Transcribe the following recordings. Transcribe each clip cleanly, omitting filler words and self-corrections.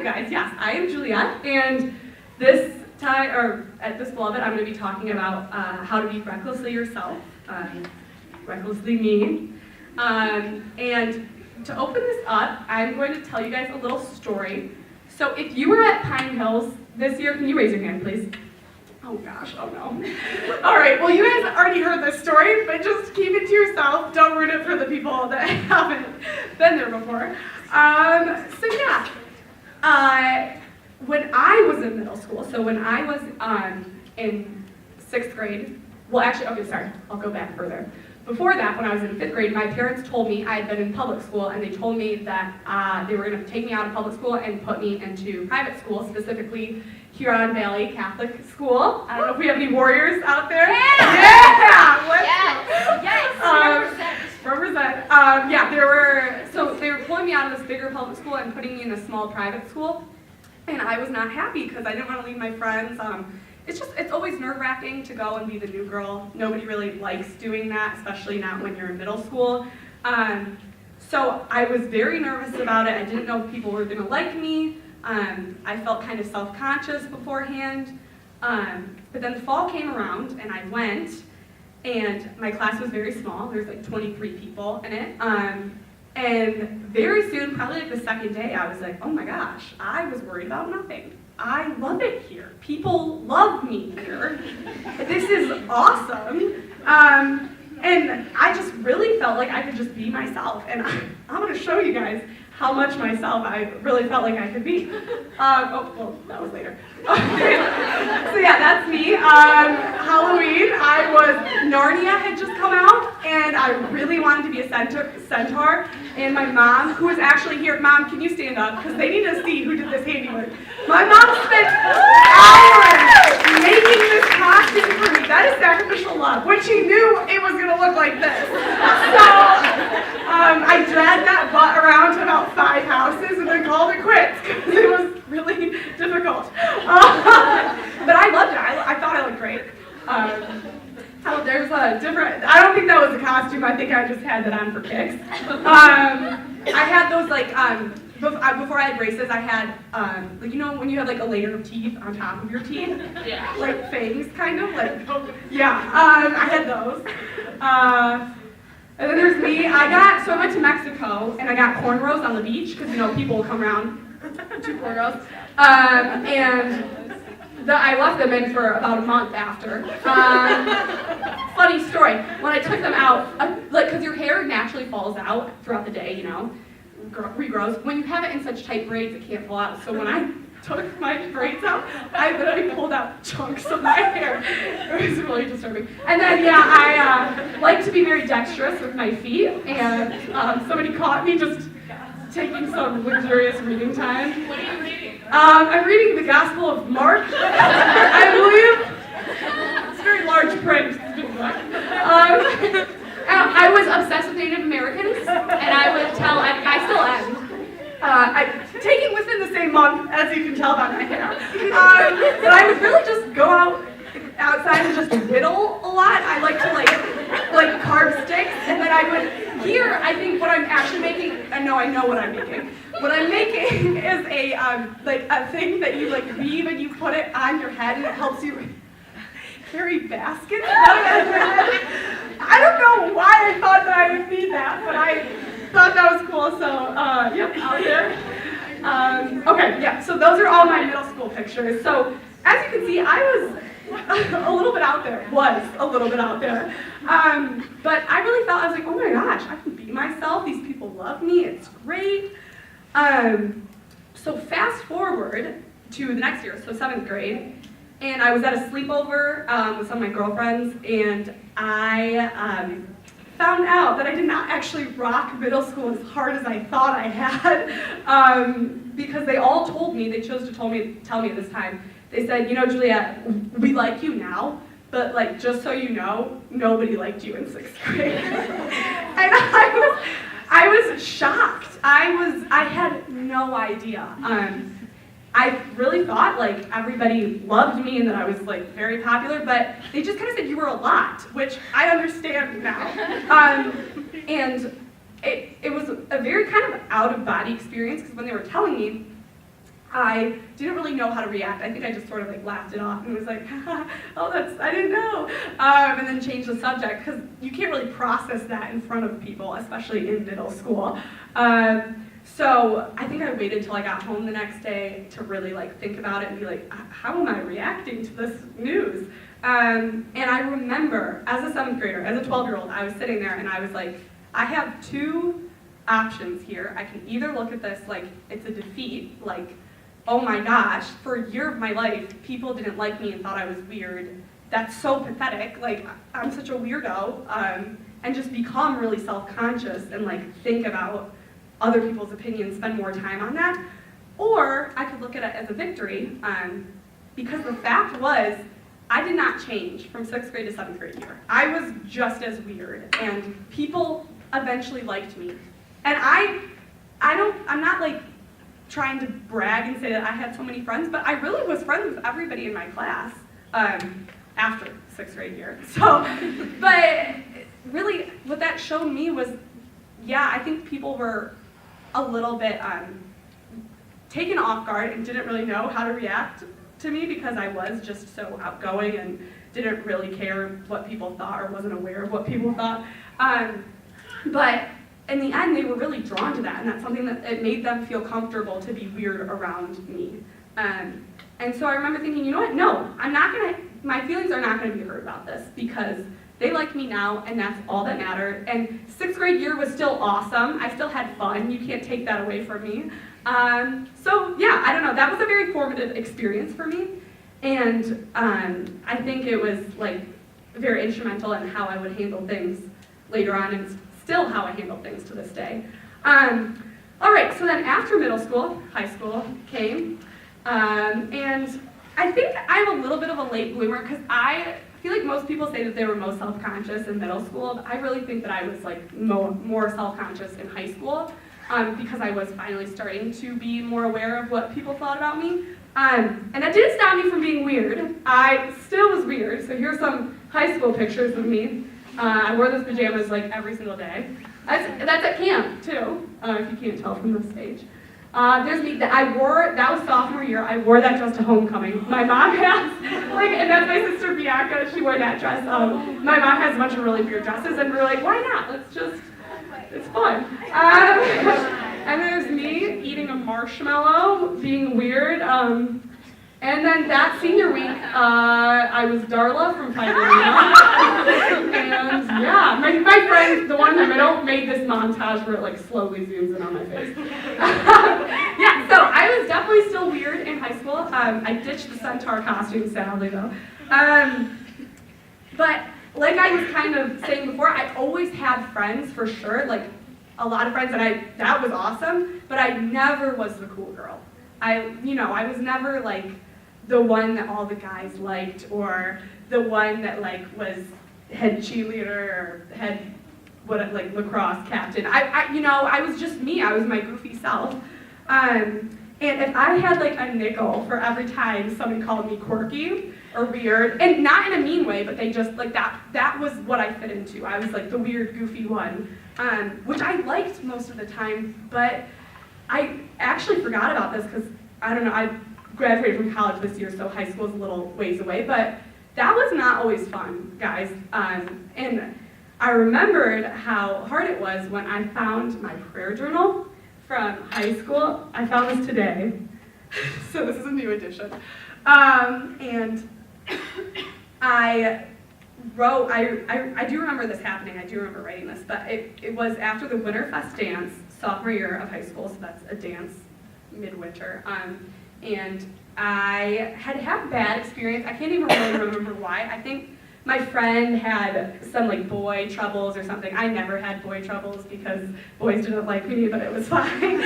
you guys. Yes, I am Juliette, and this time, or at this BeLoved, I'm going to be talking about how to be recklessly yourself, recklessly me. And to open this up, I'm going to tell you guys a little story. So if you were at Pine Hills this year, can you raise your hand, please? Oh gosh, oh no. All right, well you guys already heard this story, but just keep it to yourself. Don't ruin it for the people that haven't been there before. When I was in middle school, so when I was in 6th grade, well actually, okay, sorry, I'll go back further. Before that, when I was in 5th grade, my parents told me I had been in public school, and they told me that they were going to take me out of public school and put me into private school, specifically Huron Valley Catholic School. I don't know if we have any warriors out there. Yeah! Yes! Represent. Yeah, they were pulling me out of this bigger public school and putting me in a small private school, and I was not happy because I didn't want to leave my friends. It's always nerve-wracking to go and be the new girl. Nobody really likes doing that, especially not when you're in middle school. So I was very nervous about it. I didn't know if people were going to like me. I felt kind of self-conscious beforehand. But then the fall came around and I went, and my class was very small. There's like 23 people in it. And very soon, probably like the second day, I was like, oh my gosh, I was worried about nothing. I love it here. People love me here. This is awesome. And I just really felt like I could just be myself. And I'm going to show you guys how much myself I really felt like I could be. Oh, well, that was later. So yeah, that's me. Halloween, Narnia had just come out, and I really wanted to be a centaur. And my mom, who is actually here, Mom, can you stand up? Because they need to see who did this handiwork. My mom spent hours making this costume for me. That is sacrificial love, when she knew it was going to look like this. So I dragged that butt around to about 5 houses and then called it quits because it was really difficult. But I loved it. I thought I looked great. There's a different, I don't think that was a costume. I think I just had that on for kicks. I had those before I had braces, I had, you know when you have like a layer of teeth on top of your teeth? Yeah. Like fangs, kind of, yeah, I had those. And then there's me. I went to Mexico, and I got cornrows on the beach, because, people will come around to cornrows. I left them in for about a month after. Funny story, when I took them out, because your hair naturally falls out throughout the day, regrows. When you have it in such tight braids, it can't fall out. So when I took my braids out, I literally pulled out chunks of my hair. It was really disturbing. And then, yeah, I like to be very dexterous with my feet, and somebody caught me just taking some luxurious reading time. What are you reading? I'm reading the Gospel of Mark, I believe. It's very large print. I was obsessed with Native Americans, and I would tell, I still am. I'm taking within the same month, as you can tell by my hair. But I would really just go outside and just whittle a lot. I like to carve sticks, and then I would, here, I think what I'm actually making, I know what I'm making. What I'm making is a thing that you weave and you put it on your head, and it helps you carry baskets out of your head. I don't know why I thought that I would need that, but I thought that was cool, so yep, out there. Okay, yeah, so those are all my middle school pictures. So as you can see, I was a little bit out there, but I really felt, I was like, oh my gosh, I can be myself, these people love me, it's great. So fast forward to the next year, so 7th grade, and I was at a sleepover with some of my girlfriends, and I found out that I did not actually rock middle school as hard as I thought I had, because they all told me, they chose to tell me at this time, they said, Juliette, we like you now, but just so you know, nobody liked you in 6th grade. And I was shocked. I had no idea. I really thought everybody loved me and that I was very popular, but they just kind of said you were a lot, which I understand now. And it was a very kind of out of body experience, because when they were telling me, I didn't really know how to react. I think I just sort of like laughed it off and was like, oh, I didn't know. And then changed the subject because you can't really process that in front of people, especially in middle school. So I think I waited till I got home the next day to really like think about it and be like, how am I reacting to this news? And I remember as a 7th grader, as a 12-year-old, I was sitting there and I was like, I have two options here. I can either look at this like it's a defeat, like, oh my gosh, for a year of my life, people didn't like me and thought I was weird. That's so pathetic, like, I'm such a weirdo, and just become really self-conscious and like think about other people's opinions, spend more time on that. Or I could look at it as a victory, because the fact was, I did not change from 6th grade to 7th grade year. I was just as weird, and people eventually liked me. And I'm not like trying to brag and say that I had so many friends, but I really was friends with everybody in my class after 6th grade year. So, but really what that showed me was, yeah, I think people were a little bit taken off guard and didn't really know how to react to me because I was just so outgoing and didn't really care what people thought or wasn't aware of what people thought. But in the end, they were really drawn to that, and that's something that it made them feel comfortable to be weird around me. And so I remember thinking, you know what, no, my feelings are not gonna be hurt about this because they like me now, and that's all that mattered. And 6th grade year was still awesome. I still had fun. You can't take that away from me. So yeah, I don't know, that was a very formative experience for me. And I think it was like very instrumental in how I would handle things later on, and still how I handle things to this day. All right, so then after middle school, high school came, and I think I'm a little bit of a late bloomer because I feel like most people say that they were most self-conscious in middle school, but I really think that I was like more self-conscious in high school because I was finally starting to be more aware of what people thought about me. And that didn't stop me from being weird. I still was weird, so here's some high school pictures of me. I wore those pajamas like every single day. That's at camp too, if you can't tell from the stage. There's me, that was sophomore year, I wore that dress to homecoming. My mom has, and that's my sister Bianca, she wore that dress. My mom has a bunch of really weird dresses, and we're like, why not? It's fun. And there's me eating a marshmallow, being weird. And then that senior week, I was Darla from Pioneer. And yeah, my friend, the one in the middle, made this montage where it like slowly zooms in on my face. Yeah, so I was definitely still weird in high school. I ditched the centaur costume, sadly though. But like I was kind of saying before, I always had friends for sure, like a lot of friends, and that was awesome, but I never was the cool girl. I was never like the one that all the guys liked, or the one that like was head cheerleader or head lacrosse captain. I was just me. I was my goofy self. And if I had like a nickel for every time somebody called me quirky or weird, and not in a mean way, but they just like that was what I fit into. I was like the weird, goofy one, which I liked most of the time, but I actually forgot about this because I don't know, I graduated from college this year, so high school is a little ways away, but that was not always fun, guys. And I remembered how hard it was when I found my prayer journal from high school. I found this today, so this is a new edition. And I wrote, I do remember this happening, I do remember writing this, but it was after the Winterfest dance, sophomore year of high school, so that's a dance midwinter. And I had bad experience. I can't even really remember why. I think my friend had some like boy troubles or something. I never had boy troubles because boys didn't like me, but it was fine. And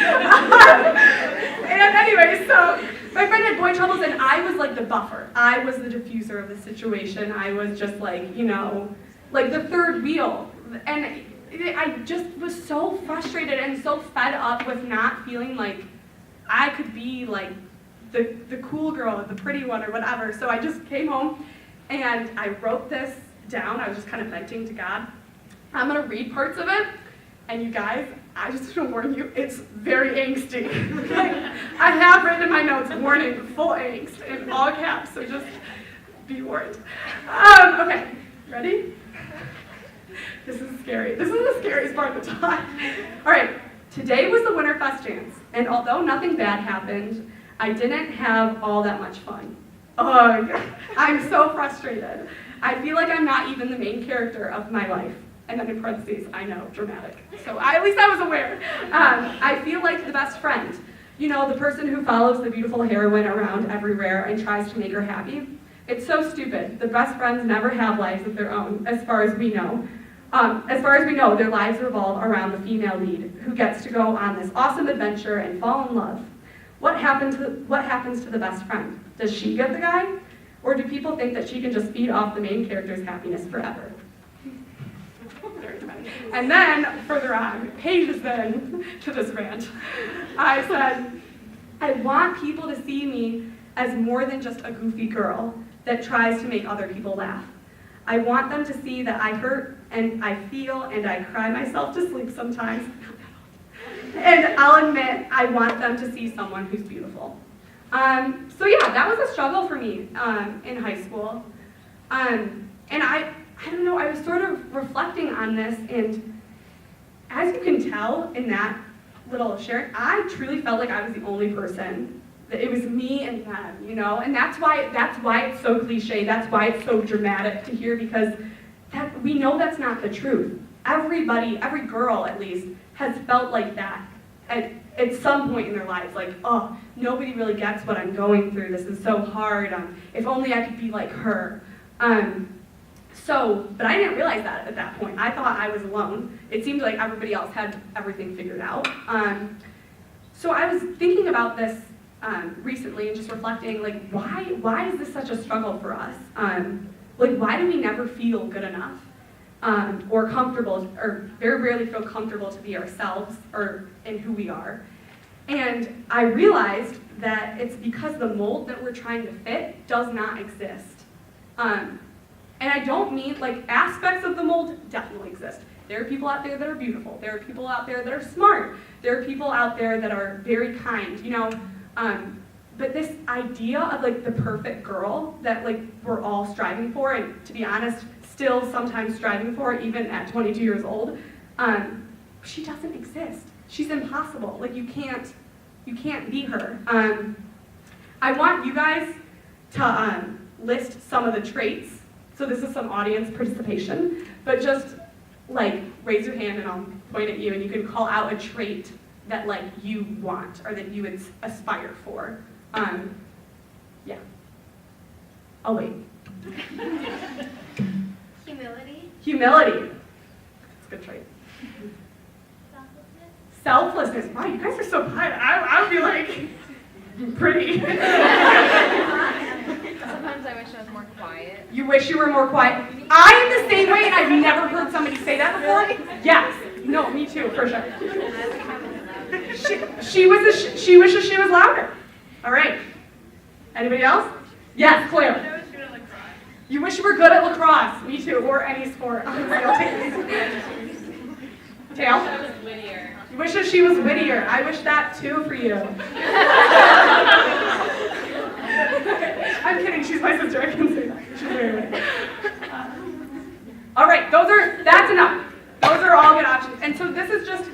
anyway, so my friend had boy troubles, and I was like the buffer. I was the diffuser of the situation. I was just like, like the third wheel. And I just was so frustrated and so fed up with not feeling like I could be like the cool girl, the pretty one, or whatever. So I just came home and I wrote this down. I was just kind of venting to God. I'm gonna read parts of it, and you guys, I just want to warn you, it's very angsty. I have written in my notes, warning, full angst, in all caps, so just be warned. Okay, ready? This is scary. This is the scariest part of the talk. All right, today was the Winterfest dance, and although nothing bad happened, I didn't have all that much fun. Ugh, I'm so frustrated. I feel like I'm not even the main character of my life. And then in parentheses, I know, dramatic. So at least I was aware. I feel like the best friend. You know, the person who follows the beautiful heroine around everywhere and tries to make her happy. It's so stupid. The best friends never have lives of their own, as far as we know. Their lives revolve around the female lead, who gets to go on this awesome adventure and fall in love. What happens to the best friend? Does she get the guy? Or do people think that she can just feed off the main character's happiness forever? And then, further on, pages in to this rant, I said, I want people to see me as more than just a goofy girl that tries to make other people laugh. I want them to see that I hurt and I feel and I cry myself to sleep sometimes. And I'll admit, I want them to see someone who's beautiful. So yeah, that was a struggle for me in high school. And I don't know, I was sort of reflecting on this, and as you can tell in that little share, I truly felt like I was the only person. That it was me and them, you know? And that's why it's so cliche, that's why it's so dramatic to hear, because we know that's not the truth. Everybody, every girl at least, has felt like that at some point in their lives, like, oh, nobody really gets what I'm going through, this is so hard, if only I could be like her. But I didn't realize that at that point. I thought I was alone. It seemed like everybody else had everything figured out. So I was thinking about this recently and just reflecting, like, why is this such a struggle for us? Like, why do we never feel good enough or comfortable, or very rarely feel comfortable to be ourselves or in who we are? And I realized that it's because the mold that we're trying to fit does not exist. And I don't mean, like, aspects of the mold definitely exist. There are people out there that are beautiful. There are people out there that are smart. There are people out there that are very kind, you know. But this idea of, like, the perfect girl that, like, we're all striving for, and to be honest, still sometimes striving for, even at 22 years old, she doesn't exist. She's impossible. Like, you can't be her. I want you guys to list some of the traits. So this is some audience participation, but just, like, raise your hand and I'll point at you, and you can call out a trait that, like, you want or that you would aspire for. Yeah. I'll wait. Humility. Humility. That's a good trait. Selflessness. Selflessness. Wow, you guys are so quiet. I would be like, pretty. Sometimes I wish I was more quiet. You wish you were more quiet. I am the same way, and I've never heard somebody say that before. Yes. No, me too, for sure. She wishes she was louder. All right. Anybody else? Yes, Claire. You wish you were good at lacrosse. Me too, or any sport. Tail? You wish that she was wittier. I wish that too for you. I'm kidding, she's my sister, I can say that. She's very witty. All right, that's enough. Those are all good options. And so this is just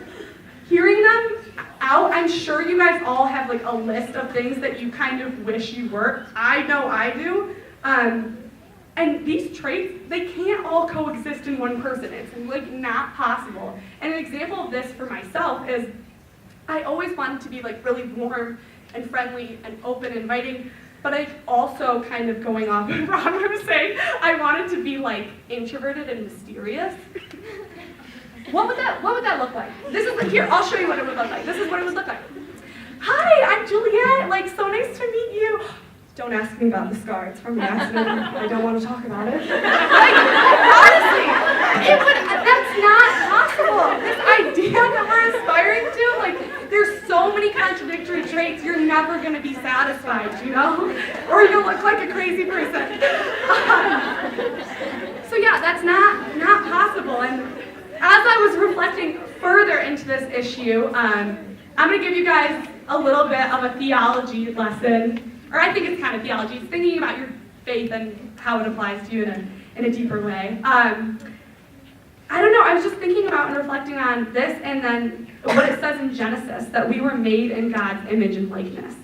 hearing them out. I'm sure you guys all have, like, a list of things that you kind of wish you were. I know I do. And these traits, they can't all coexist in one person. It's, like, not possible. And an example of this for myself is I always wanted to be, like, really warm and friendly and open and inviting, but I also, kind of going off what Ron was saying, I wanted to be, like, introverted and mysterious. What would that look like? This is, here, I'll show you what it would look like. This is what it would look like. Hi, I'm Juliette. Like, so nice to meet you. Don't ask me about the scar. It's from the accident. I don't want to talk about it. Like, honestly, that's not possible. This idea that we're aspiring to, like, there's so many contradictory traits, you're never going to be satisfied, you know? Or you'll look like a crazy person. So yeah, that's not possible. And as I was reflecting further into this issue, I'm going to give you guys a little bit of a theology lesson, or I think it's kind of theology. It's thinking about your faith and how it applies to you in a deeper way. I don't know, I was just thinking about and reflecting on this and then what it says in Genesis, that we were made in God's image and likeness.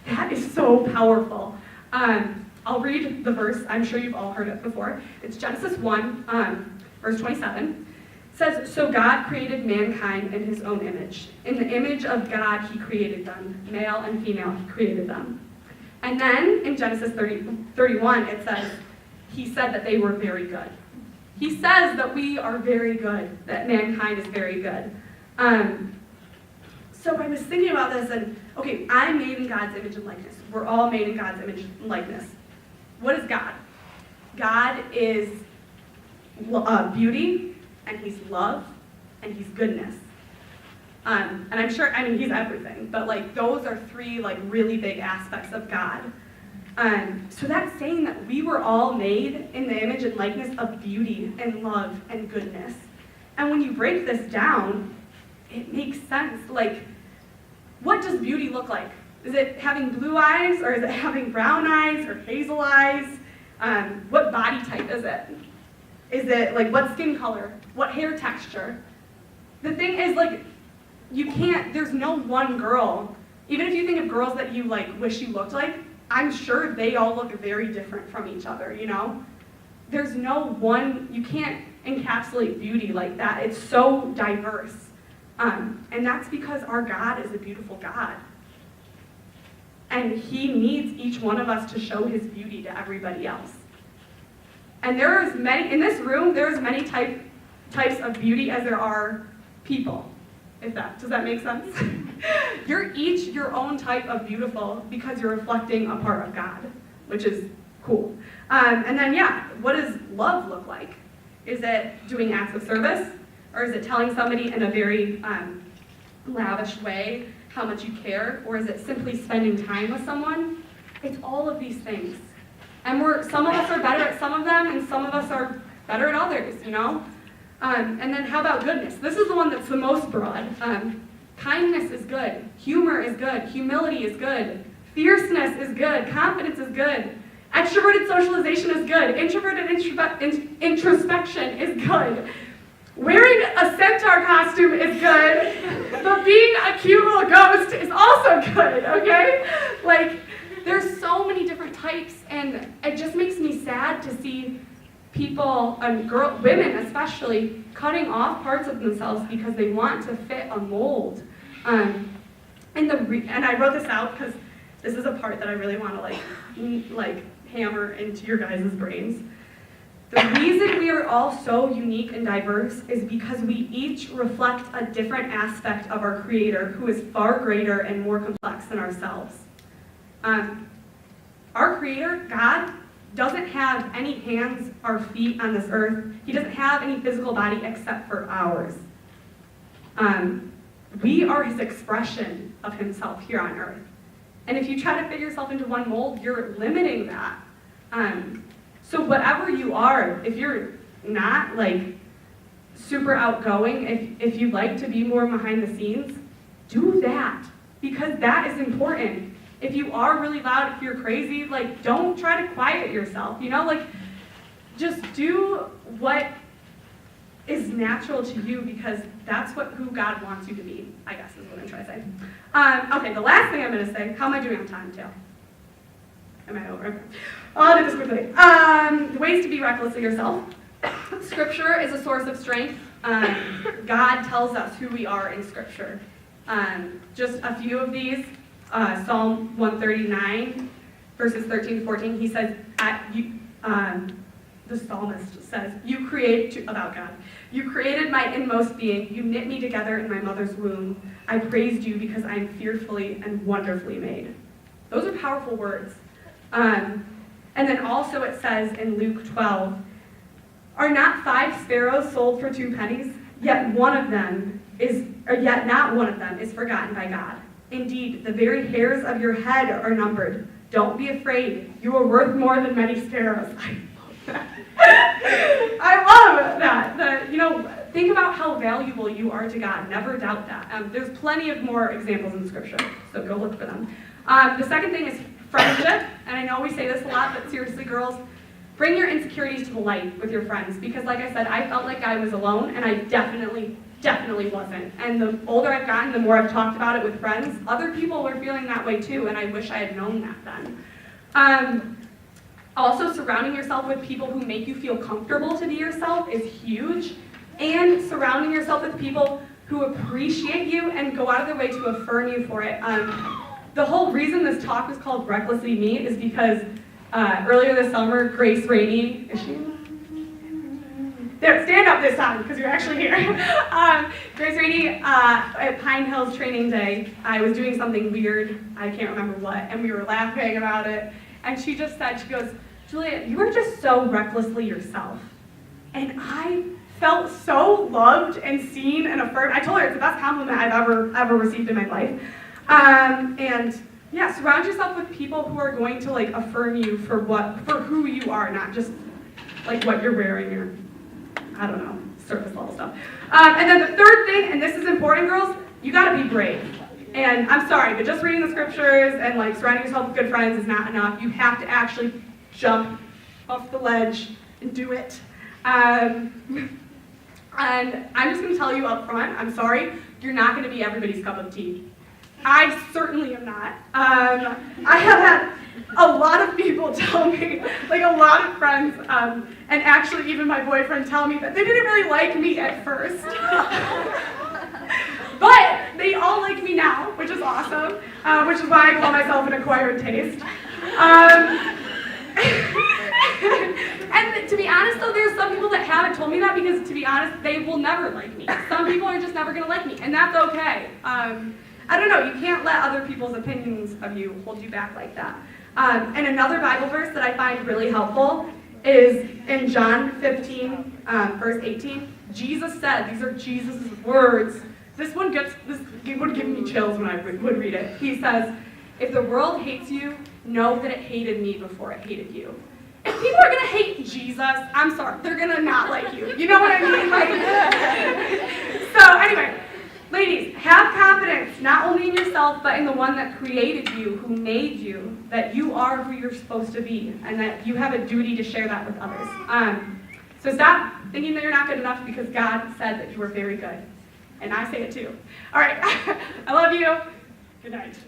That is so powerful. I'll read the verse. I'm sure you've all heard it before. It's Genesis 1, verse 27. It says, "So God created mankind in his own image. In the image of God he created them. Male and female he created them." And then in Genesis 31, it says, he said that they were very good. He says that we are very good, that mankind is very good. So I was thinking about this and, okay, I'm made in God's image and likeness. We're all made in God's image and likeness. What is God? God is beauty, and he's love, and he's goodness. And I'm sure, he's everything, but like those are three like really big aspects of God. So that's saying that we were all made in the image and likeness of beauty and love and goodness. And when you break this down, it makes sense. Like, what does beauty look like? Is it having blue eyes, or is it having brown eyes or hazel eyes? What body type is it? Is it like what skin color? What hair texture? The thing is, like, there's no one girl. Even if you think of girls that you like wish you looked like, I'm sure they all look very different from each other, you know? There's no one, you can't encapsulate beauty like that. It's so diverse. And that's because our God is a beautiful God. And he needs each one of us to show his beauty to everybody else. And in this room, there's many types of beauty as there are people. Does that make sense? You're each your own type of beautiful because you're reflecting a part of God, which is cool. And then, what does love look like? Is it doing acts of service? Or is it telling somebody in a very lavish way how much you care? Or is it simply spending time with someone? It's all of these things. And some of us are better at some of them, and some of us are better at others, you know? And then how about goodness? This is the one that's the most broad. Kindness is good. Humor is good. Humility is good. Fierceness is good. Confidence is good. Extroverted socialization is good. Introverted introspection is good. Wearing a centaur costume is good. But being a cute little ghost is also good, okay? Like, there's so many different types, and it just makes me sad to see people, and women especially, cutting off parts of themselves because they want to fit a mold. And I wrote this out because this is a part that I really want to like hammer into your guys' brains. The reason we are all so unique and diverse is because we each reflect a different aspect of our Creator who is far greater and more complex than ourselves. Our Creator, God, doesn't have any hands or feet on this earth. He doesn't have any physical body except for ours. We are his expression of himself here on earth. And if you try to fit yourself into one mold, you're limiting that. So whatever you are, if you're not like super outgoing, if you like to be more behind the scenes, do that, because that is important. If you are really loud, if you're crazy, like, don't try to quiet yourself, you know? Like, just do what is natural to you, because that's who God wants you to be, I guess is what I'm trying to say. Okay, the last thing I'm going to say, how am I doing on time, too? Am I over? I'll do this quickly. Ways to be reckless of yourself. Scripture is a source of strength. God tells us who we are in Scripture. Just a few of these. Psalm 139, verses 13 to 14, he says, the psalmist says, about God, you created my inmost being, you knit me together in my mother's womb. I praised you because I am fearfully and wonderfully made. Those are powerful words. And then also it says in Luke 12, are not 5 sparrows sold for 2 pennies? Yet not one of them is forgotten by God. Indeed, the very hairs of your head are numbered. Don't be afraid. You are worth more than many sparrows. I love that. think about how valuable you are to God. Never doubt that. There's plenty of more examples in the scripture, so go look for them. The second thing is friendship, and I know we say this a lot, but seriously, girls, bring your insecurities to the light with your friends, because like I said, I felt like I was alone, and I definitely wasn't. And the older I've gotten, the more I've talked about it with friends, other people were feeling that way too, and I wish I had known that then. Also, surrounding yourself with people who make you feel comfortable to be yourself is huge, and surrounding yourself with people who appreciate you and go out of their way to affirm you for it. The whole reason this talk was called Recklessly Me is because earlier this summer, Grace Rainey, is she? There, stand up this time, because you're actually here. Grace Rainey, at Pine Hills Training Day, I was doing something weird, I can't remember what, and we were laughing about it, and she just said, she goes, Juliette, you are just so recklessly yourself. And I felt so loved and seen and affirmed. I told her it's the best compliment I've ever received in my life. And yeah, surround yourself with people who are going to like affirm you for who you are, not just like what you're wearing or I don't know, surface level stuff. And then the third thing, and this is important, girls, you gotta be brave. And I'm sorry, but just reading the scriptures and like surrounding yourself with good friends is not enough. You have to actually jump off the ledge and do it. And I'm just gonna tell you up front, I'm sorry, you're not gonna be everybody's cup of tea. I certainly am not. I have had a lot of people tell me, like a lot of friends, and actually even my boyfriend tell me that they didn't really like me at first. But they all like me now, which is awesome, which is why I call myself an acquired taste. And to be honest though, there's some people that haven't told me that because to be honest, they will never like me. Some people are just never gonna like me, and that's okay. I don't know, you can't let other people's opinions of you hold you back like that. And another Bible verse that I find really helpful is in John 15, verse 18. Jesus said, these are Jesus' words. This would give me chills when I would read it. He says, if the world hates you, know that it hated me before it hated you. If people are gonna hate Jesus, I'm sorry, they're gonna not like you. You know what I mean? Like, so anyway, ladies, have confidence, not only in yourself, but in the one that created you, who made you, that you are who you're supposed to be, and that you have a duty to share that with others. So stop thinking that you're not good enough because God said that you were very good. And I say it too. All right, I love you. Good night.